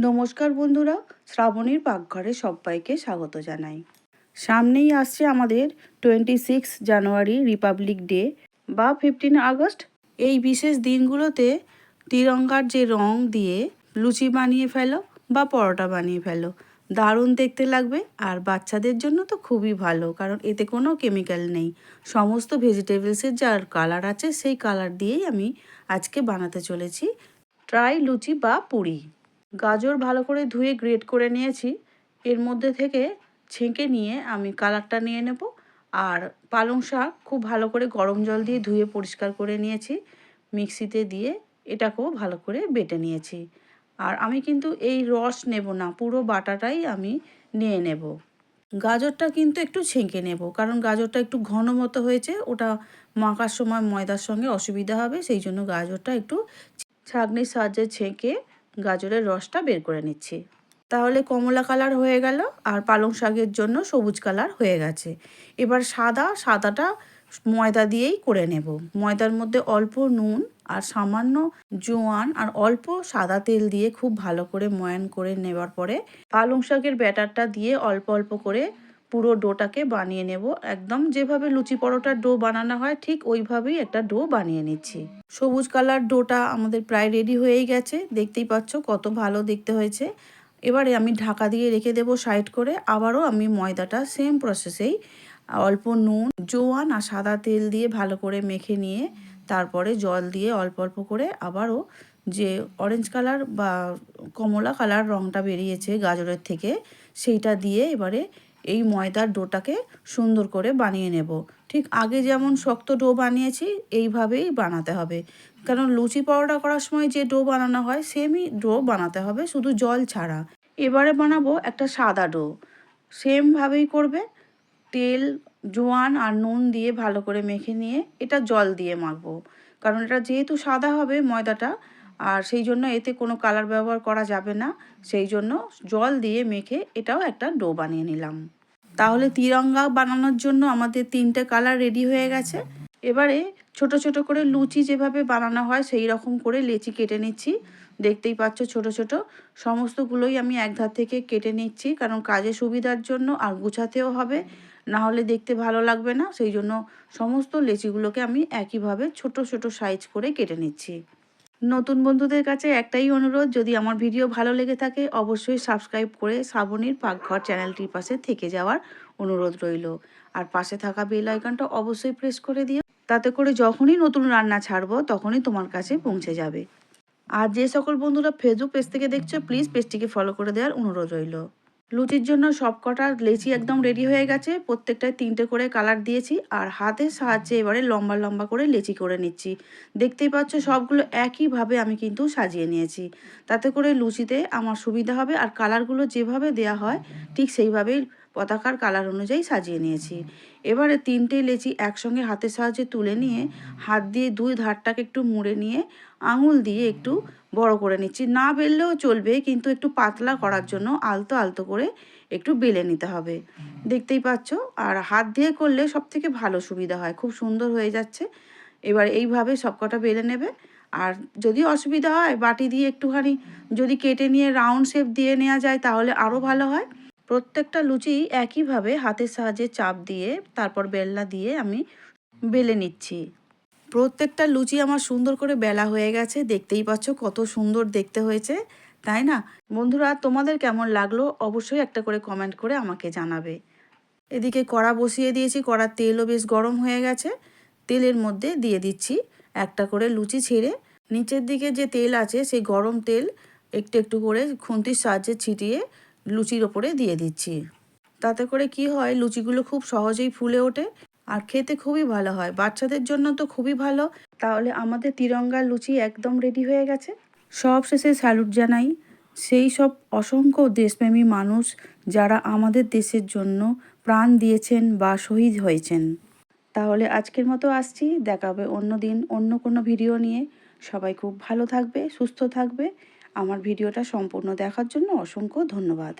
নমস্কার বন্ধুরা, শ্রাবণীর পাকঘরে সবাইকে স্বাগত জানাই। সামনেই আসছে আমাদের 26 জানুয়ারি রিপাবলিক ডে বা 15 আগস্ট। এই বিশেষ দিনগুলোতে তিরঙ্গার যে রং দিয়ে লুচি বানিয়ে ফেলো বা পরোটা বানিয়ে ফেলো, দারুণ দেখতে লাগবে। আর বাচ্চাদের জন্য তো খুবই ভালো, কারণ এতে কোনো কেমিক্যাল নেই। সমস্ত ভেজিটেবলসের যার কালার আছে সেই কালার দিয়েই আমি আজকে বানাতে চলেছি ট্রাই লুচি বা পুরি। গাজর ভালো করে ধুয়ে গ্রেট করে নিয়েছি, এর মধ্যে থেকে ছেঁকে নিয়ে আমি কালারটা নিয়ে নেব। আর পালং শাক খুব ভালো করে গরম জল দিয়ে ধুয়ে পরিষ্কার করে নিয়েছি, মিক্সিতে দিয়ে এটাকেও ভালো করে বেটে নিয়েছি। আর আমি কিন্তু এই রস নেব না, পুরো বাটাটাই আমি নিয়ে নেব। গাজরটা কিন্তু একটু ছেঁকে নেব, কারণ গাজরটা একটু ঘন মতো হয়েছে, ওটা মাখার সময় ময়দার সঙ্গে অসুবিধা হবে, সেই জন্য গাজরটা একটু ছাঁকনির সাহায্যে ছেঁকে গাজরের রসটা বের করে নিচ্ছি। তাহলে কমলা কালার হয়ে গেল, আর পালং শাকের জন্য সবুজ কালার হয়ে গেছে। এবার সাদাটা ময়দা দিয়েই করে নেব। ময়দার মধ্যে অল্প নুন আর সামান্য জোয়ান আর অল্প সাদা তেল দিয়ে খুব ভালো করে ময়ান করে নেবার পরে পালং শাকের ব্যাটারটা দিয়ে অল্প অল্প করে পুরো ডোটাকে বানিয়ে নেব। একদম যেভাবে লুচি পরোটার ডো বানানো হয় ঠিক ওইভাবেই একটা ডো বানিয়ে নিচ্ছি। সবুজ কালার ডোটা আমাদের প্রায় রেডি হয়েই গেছে, দেখতেই পাচ্ছ কত ভালো দেখতে হয়েছে। এবারে আমি ঢাকা দিয়ে রেখে দেবো সাইড করে। আবারও আমি ময়দাটা সেম প্রসেসেই অল্প নুন, জোয়ান আর সাদা তেল দিয়ে ভালো করে মেখে নিয়ে তারপরে জল দিয়ে অল্প অল্প করে আবারও যে অরেঞ্জ কালার বা কমলা কালার রঙটা বেরিয়েছে গাজরের থেকে, সেইটা দিয়ে এবারে এই ময়দার ডোটাকে সুন্দর করে বানিয়ে নেব। ঠিক আগে যেমন শক্ত ডো বানিয়েছি এইভাবেই বানাতে হবে, কারণ লুচি পরোটা করার সময় যে ডো বানানো হয় সেমই ডো বানাতে হবে, শুধু জল ছাড়া। এবারে বানাবো একটা সাদা ডো, সেমভাবেই করবে। তেল, জোয়ান আর নুন দিয়ে ভালো করে মেখে নিয়ে এটা জল দিয়ে মাখবো, কারণ এটা যেহেতু সাদা হবে ময়দাটা, আর সেই জন্য এতে কোনো কালার ব্যবহার করা যাবে না, সেই জন্য জল দিয়ে মেখে এটাও একটা ডো বানিয়ে নিলাম। তাহলে তিরঙ্গা বানানোর জন্য আমাদের 3টে কালার রেডি হয়ে গেছে। এবারে ছোট ছোট করে লুচি যেভাবে বানানো হয় সেই রকম করে লেচি কেটে নিচ্ছি। দেখতেই পাচ্ছ ছোট ছোট সমস্তগুলোই আমি এক ধার থেকে কেটে নিচ্ছি, কারণ কাজে সুবিধার জন্য আর গুছাতেও হবে, না হলে দেখতে ভালো লাগবে না, সেই জন্য সমস্ত লেচিগুলোকে আমি একইভাবে ছোট ছোট সাইজ করে কেটে নিচ্ছি। নতুন বন্ধুদের কাছে একটাই অনুরোধ, যদি আমার ভিডিও ভালো লেগে থাকে অবশ্যই সাবস্ক্রাইব করে শ্রাবণীর পাকঘর চ্যানেলটির পাশে থেকে যাওয়ার অনুরোধ রইল। আর পাশে থাকা বেল আইকনটা অবশ্যই প্রেস করে দিও, তাতে করে যখনই নতুন রান্না ছাড়বো তখনই তোমার কাছে পৌঁছে যাবে। আর যে সকল বন্ধুরা ফেসবুক পেজ থেকে দেখছো প্লিজ পেজটিকে ফলো করে দেওয়ার অনুরোধ রইল। লুচির জন্য সবকটা লেচি একদম রেডি হয়ে গেছে, প্রত্যেকটায় 3টে করে কালার দিয়েছি। আর হাতের সাহায্যে এবারে লম্বা লম্বা করে লেচি করে নিচ্ছি। দেখতেই পাচ্ছ সবগুলো একইভাবে আমি কিন্তু সাজিয়ে নিয়েছি, তাতে করে লুচিতে আমার সুবিধা হবে। আর কালারগুলো যেভাবে দেয়া হয় ঠিক সেইভাবেই পতাকার কালার অনুযায়ী সাজিয়ে নিয়েছি। এবারে 3টে লেচি একসঙ্গে হাতের সাহায্যে তুলে নিয়ে হাত দিয়ে দুই ধারটাকে একটু মুড়ে নিয়ে আঙুল দিয়ে একটু বড় করে নিচ্ছি। না বেললেও চলবে, কিন্তু একটু পাতলা করার জন্য আলতো আলতো করে একটু বেলে নিতে হবে, দেখতেই পাচ্ছ। আর হাত দিয়ে করলে সব থেকে ভালো সুবিধা হয়, খুব সুন্দর হয়ে যাচ্ছে। এবার এইভাবে সবকটা বেলে নেবে। আর যদি অসুবিধা হয় বাটি দিয়ে একটুখানি যদি কেটে নিয়ে রাউন্ড শেপ দিয়ে নেওয়া যায় তাহলে আরও ভালো হয়। প্রত্যেকটা লুচি একইভাবে হাতের সাহায্যে চাপ দিয়ে তারপর বেলনা দিয়ে আমি বেলে নিচ্ছি। প্রত্যেকটা লুচি আমার সুন্দর করে বেলা হয়ে গেছে, দেখতেই পাচ্ছ কত সুন্দর দেখতে হয়েছে, তাই না বন্ধুরা? তোমাদের কেমন লাগলো অবশ্যই একটা করে কমেন্ট করে আমাকে জানাবে। এদিকে কড়া বসিয়ে দিয়েছি, কড়ার তেলও বেশ গরম হয়ে গেছে। তেলের মধ্যে দিয়ে দিচ্ছি একটা করে লুচি ছেড়ে, নিচের দিকে যে তেল আছে সেই গরম তেল একটু একটু করে খুন্তির সাহায্যে ছিটিয়ে লুচির ওপরে দিয়ে দিচ্ছি। তাতে করে কি হয়, লুচিগুলো খুব সহজেই ফুলে ওঠে আর খেতে খুবই ভালো হয়, বাচ্চাদের জন্য তো খুবই ভালো। তাহলে আমাদের তিরঙ্গার লুচি একদম রেডি হয়ে গেছে। সব শেষে স্যালুট জানাই সেই সব অসংখ্য দেশপ্রেমী মানুষ যারা আমাদের দেশের জন্য প্রাণ দিয়েছেন বা শহীদ হয়েছেন। তাহলে আজকের মতো আসছি, দেখা হবে অন্য দিন অন্য কোনো ভিডিও নিয়ে। সবাই খুব ভালো থাকবে, সুস্থ থাকবে। আমার ভিডিওটা সম্পূর্ণ দেখার জন্য অসংখ্য ধন্যবাদ।